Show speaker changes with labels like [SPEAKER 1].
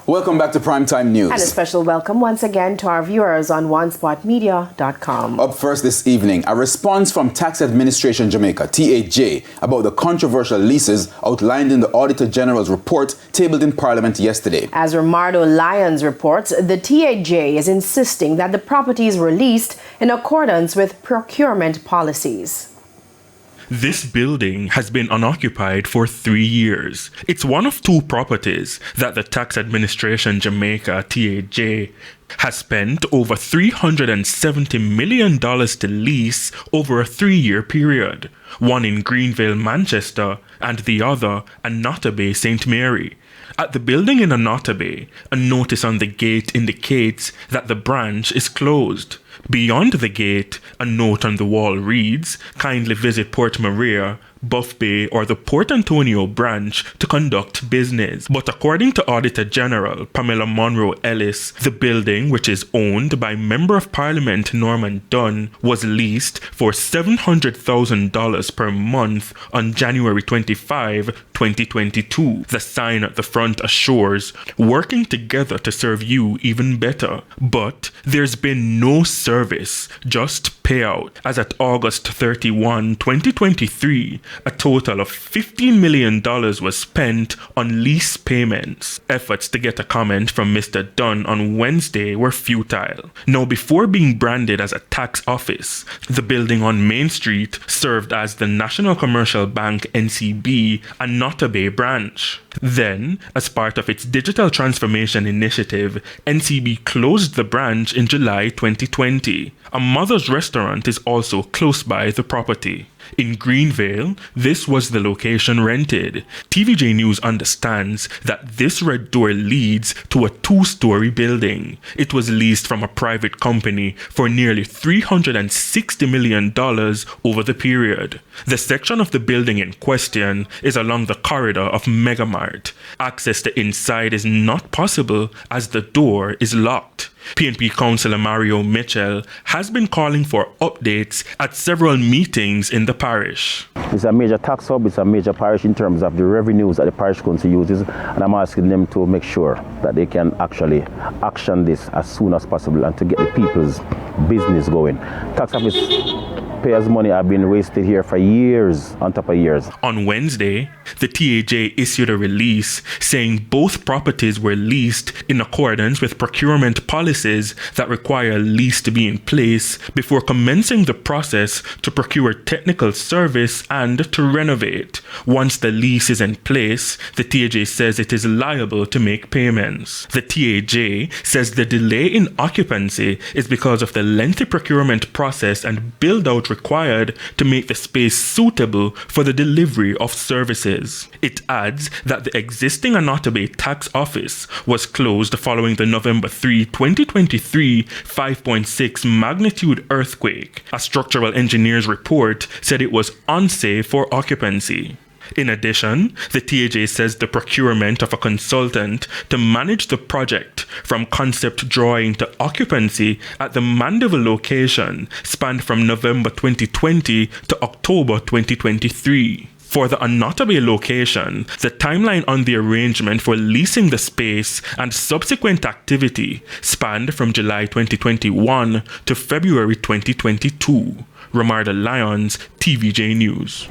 [SPEAKER 1] Welcome back to Primetime News.
[SPEAKER 2] And a special welcome once again to our viewers on onespotmedia.com.
[SPEAKER 1] Up first this evening, a response from Tax Administration Jamaica, TAJ, about the controversial leases outlined in the Auditor General's report tabled in Parliament yesterday.
[SPEAKER 2] As Romardo Lyons reports, the TAJ is insisting that the properties were leased in accordance with procurement policies.
[SPEAKER 3] This building has been unoccupied for 3 years. It's one of 2 properties that the Tax Administration Jamaica, TAJ, has spent over $370 million to lease over a 3-year period. One in Greenville, Manchester, and the other Annotto Bay, St. Mary. At the building in Annotto Bay, a notice on the gate indicates that the branch is closed. Beyond the gate, a note on the wall reads, "Kindly visit Port Maria, Buff Bay or the Port Antonio branch to conduct business." But according to Auditor General Pamela Monroe Ellis, the building, which is owned by Member of Parliament Norman Dunn, was leased for $700,000 per month on January 25, 2022. The sign at the front assures, "Working together to serve you even better." But there's been no service, just payout. As at August 31, 2023, a total of $15 million was spent on lease payments. Efforts to get a comment from Mr. Dunn on Wednesday were futile. Now, before being branded as a tax office, the building on Main Street served as the National Commercial Bank NCB Annotto Bay branch. Then, as part of its digital transformation initiative, NCB closed the branch in July 2020. A Mother's Restaurant is also close by the property. In Greenville, this was the location rented. TVJ News understands that this red door leads to a 2-story building. It was leased from a private company for nearly $360 million over the period. The section of the building in question is along the corridor of Megamart. Access to inside is not possible as the door is locked. PNP Councillor Mario Mitchell has been calling for updates at several meetings in the parish.
[SPEAKER 4] It's a major tax hub, it's a major parish in terms of the revenues that the parish council uses, and I'm asking them to make sure that they can actually action this as soon as possible and to get the people's business going. Tax office payers' money have been wasted here for years on top of years.
[SPEAKER 3] On Wednesday, the TAJ issued a release saying both properties were leased in accordance with procurement policies that require a lease to be in place before commencing the process to procure technical service and to renovate. Once the lease is in place, the TAJ says it is liable to make payments. The TAJ says the delay in occupancy is because of the lengthy procurement process and build-out required to make the space suitable for the delivery of services. It adds that the existing Annotto Bay tax office was closed following the November 3, 2023 5.6 magnitude earthquake. A structural engineer's report said it was unsafe for occupancy. In addition, the TAJ says the procurement of a consultant to manage the project from concept drawing to occupancy at the Mandeville location spanned from November 2020 to October 2023. For the Annotto Bay location, the timeline on the arrangement for leasing the space and subsequent activity spanned from July 2021 to February 2022. Romardo Lyons, TVJ News.